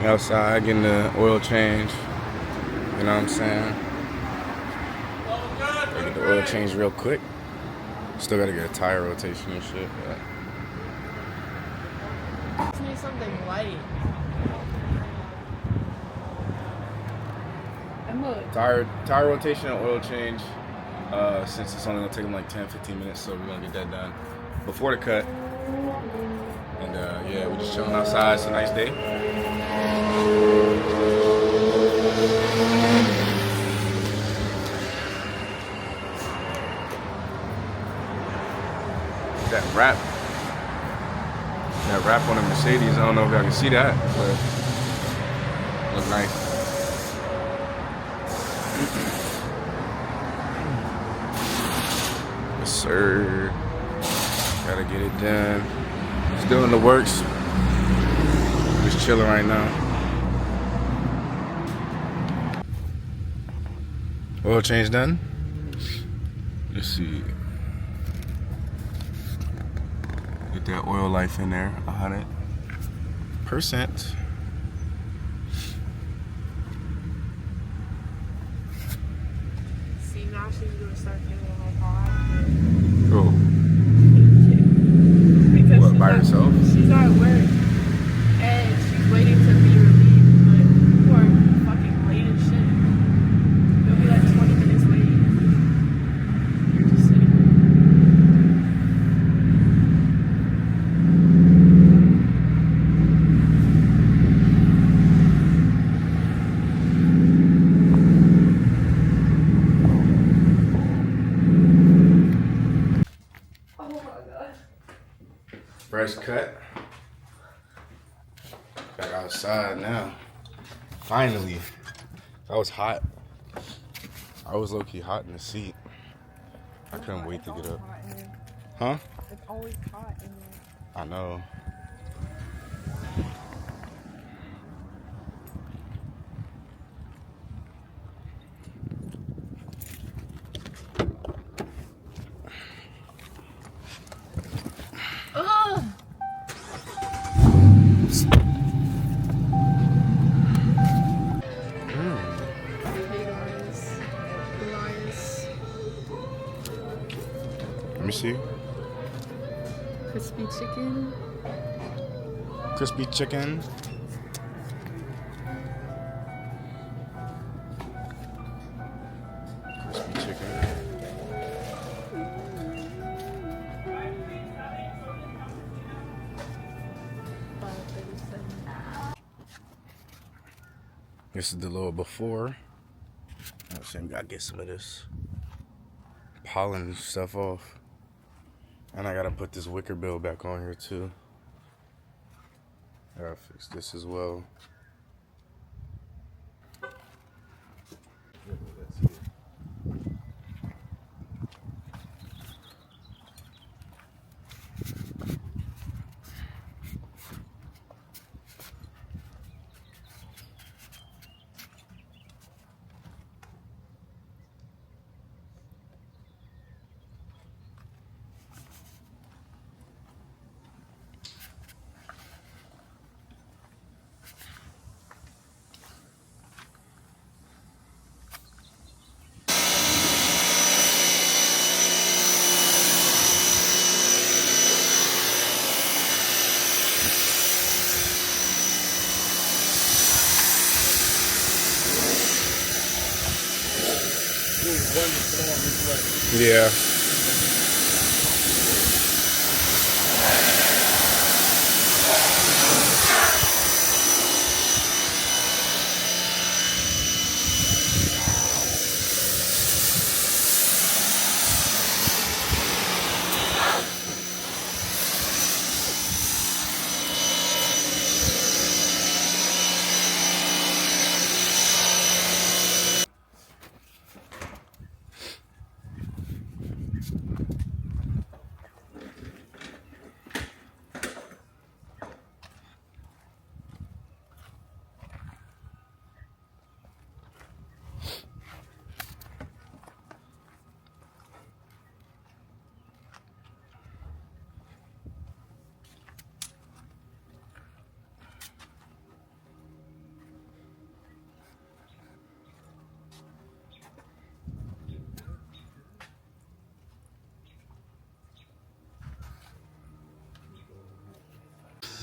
Outside getting the oil change. You know what I'm saying? Gotta get the oil change real quick. Still gotta get a tire rotation and shit. But just need something light. tire rotation and oil change. Since it's only gonna take them like 10-15 minutes, so we're gonna get that done before the cut. And yeah, we're just chilling outside. It's a nice day. That wrap on the Mercedes, I don't know if y'all can see that, but it looks nice. Yes, sir. Gotta get it done. Still in the works. Just chilling right now. Oil change done. Let's see. Get that oil life in there, 100%. See, now she's gonna start feeling a little hot. Oh. Because What, by herself? She's at work and she's waiting to be relieved, but people are fucking late as shit. They'll be like 20 minutes late. You're just sitting there. Fresh cut. Back outside now. Finally. I was hot. I was low-key hot in the seat. I couldn't wait to get up. Huh? It's always hot in there. I know. Ugh! Let me see. Crispy chicken. Crispy chicken. Crispy chicken. This is the little before. I'm saying we gotta get some of this pollen stuff off. And I gotta put this wicker bill back on here too. I gotta fix this as well. Yeah.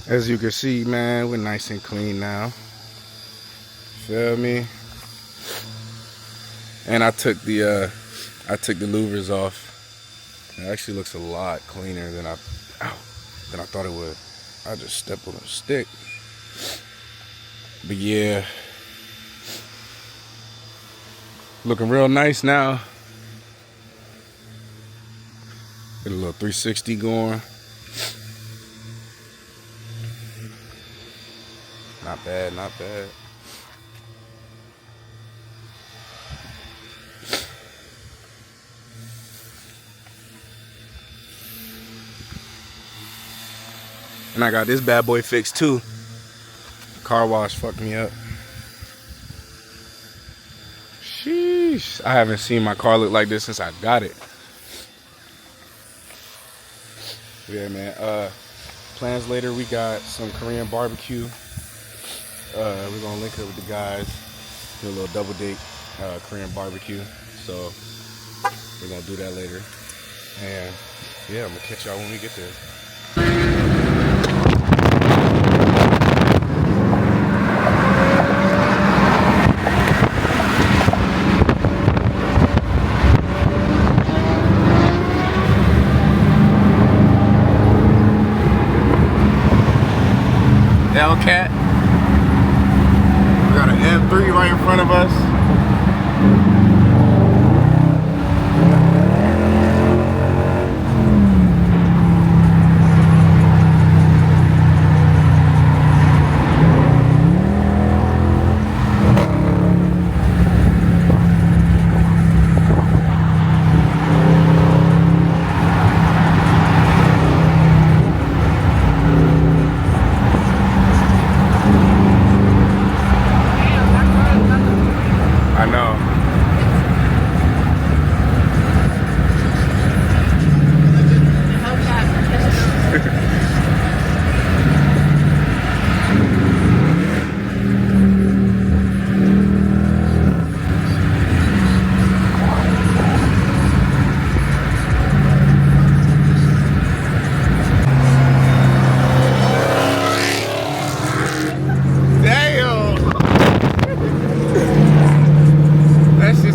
As you can see, man, we're nice and clean now. Feel me? And I took the louvers off. It actually looks a lot cleaner than I thought it would. I just stepped on a stick. But yeah, looking real nice now. Get a little 360 going. Not bad, not bad. And I got this bad boy fixed too. Car wash fucked me up. Sheesh. I haven't seen my car look like this since I got it. Yeah, man. Plans later, we got some Korean barbecue. We're gonna link up with the guys, do a little double date Korean barbecue. So we're gonna do that later. And yeah, I'm gonna catch y'all when we get there. Hellcat. We got an M3 right in front of us. I know.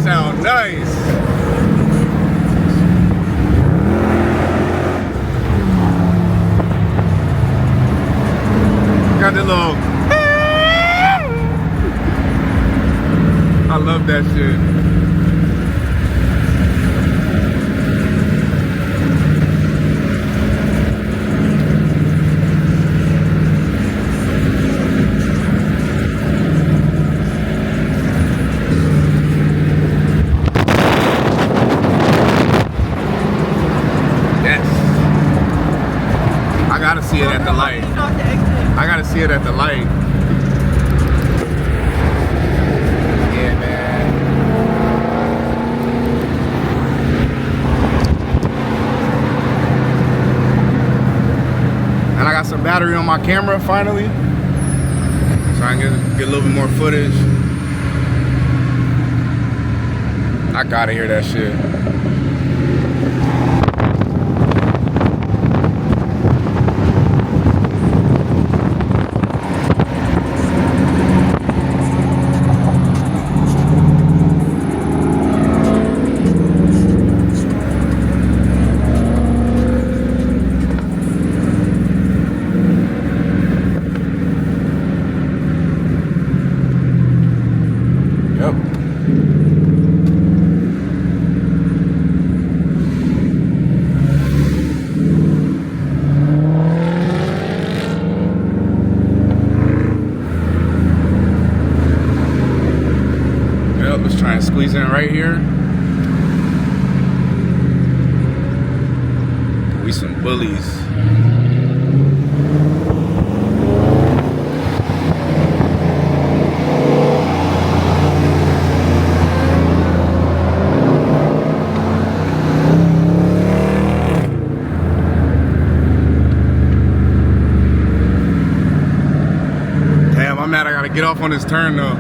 Sound nice. Got the little. I love that shit. I gotta see it at the light. I gotta see it at the light. Yeah, man. And I got some battery on my camera finally, so I can get a little bit more footage. I gotta hear that shit. Let's try and squeeze in right here. We some bullies. Damn, I'm mad I gotta get off on this turn though.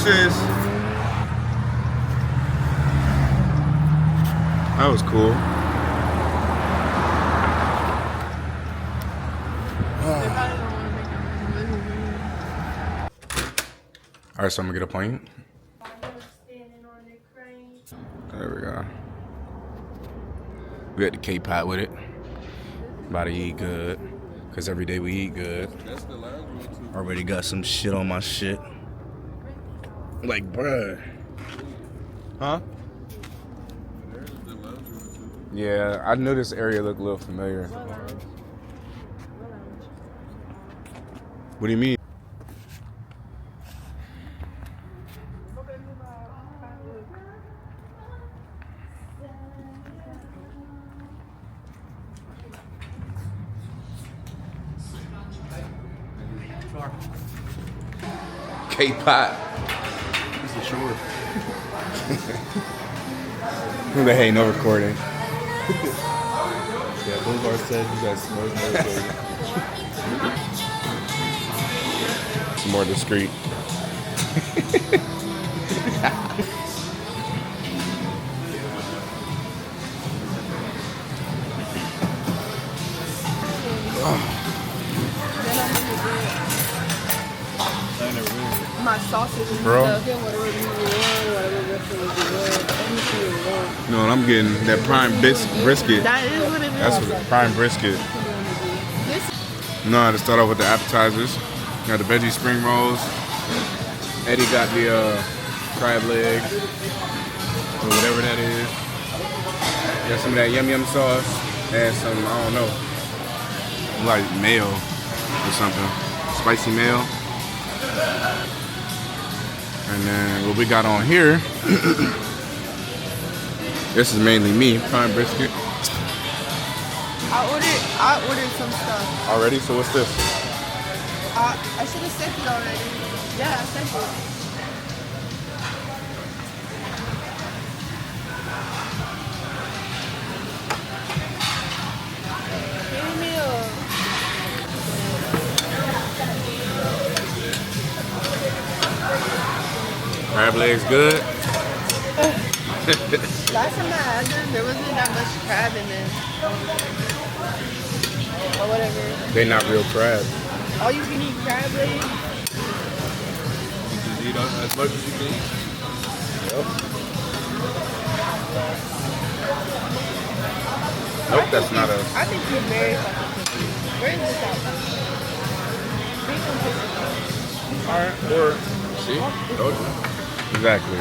Deuces. That was cool. They probably don't want to make All right, so I'm gonna get a point. There we go. We got the KPOT with it. About to eat good. Cause every day we eat good. Already got some shit on my shit. Like, bruh. Huh? Yeah, I knew this area looked a little familiar. What do you mean? KPOT. It's the short. There ain't no recording. Yeah, Boulevard said you guys smoke It's more discreet. my sausage and Bro. stuff. Get whatever you want, whatever vegetables you want, anything you want. No, and I'm getting that prime brisket. That is what it is. That's what prime brisket. This No, to start off with the appetizers. Got the veggie spring rolls. Eddie got the crab legs, or whatever that is. Got some of that yum yum sauce and some, I don't know, like mayo or something, spicy mayo. And then what we got on here, this is mainly me, prime brisket. I ordered some stuff. Already? So what's this? I should have sent it already. Yeah, I sent it. Give me a... Crab legs good? Last time I had them, there wasn't that much crab in them. Or whatever. They not real crab. All you can eat crab legs. You just eat as much as you can eat. Nope, that's not a... I think he's very fucking picky. Where is this at? Bring some pictures. Alright, or... See? Told you. Exactly.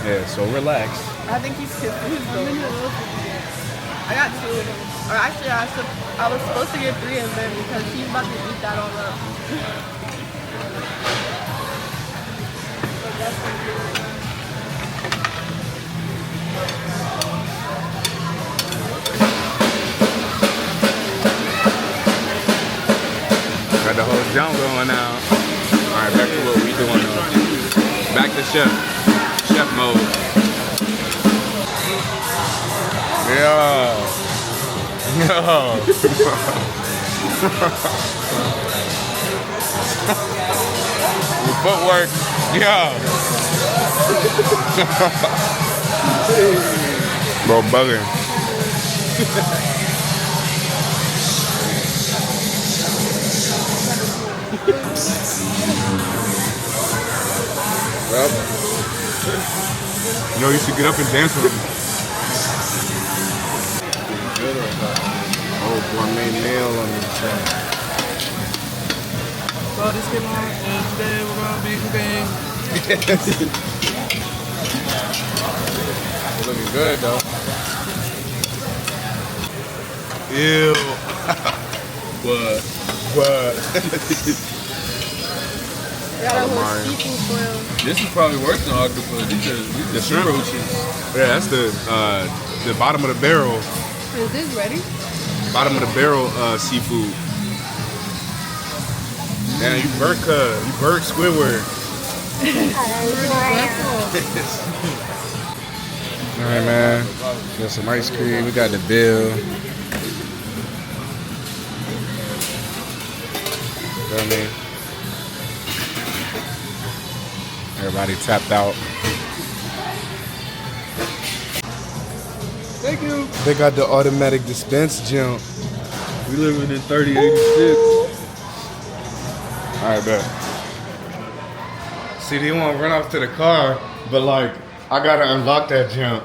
Yeah, so relax. I think he's confused though. I got 2 of them. Or actually, I was supposed to get 3 of them because he's about to eat that all up. But that's Got the whole jump going now. Alright, back to what we doing now. Back to chef mode. Yeah. Yo. Your footwork. Yeah. Bro, bugging. Well, you know, you should get up and dance with him. Oh, gourmet meal on the chat. So this came on, and today we're gonna be cooking. It's looking good though. Ew. What? got a whole Calamari. seafood boil. This is probably worse than octopus. These are shrimp? roaches. Yeah, that's the bottom of the barrel. Is this ready? Bottom of the barrel seafood. Damn, you burnt Squidward. Alright, man. Got some ice cream. We got the bill. You know what I mean? Everybody tapped out. Thank you. They got the automatic dispense jump. We living in 3086. All right, bet. See, they want to run off to the car, but like, I gotta unlock that jump.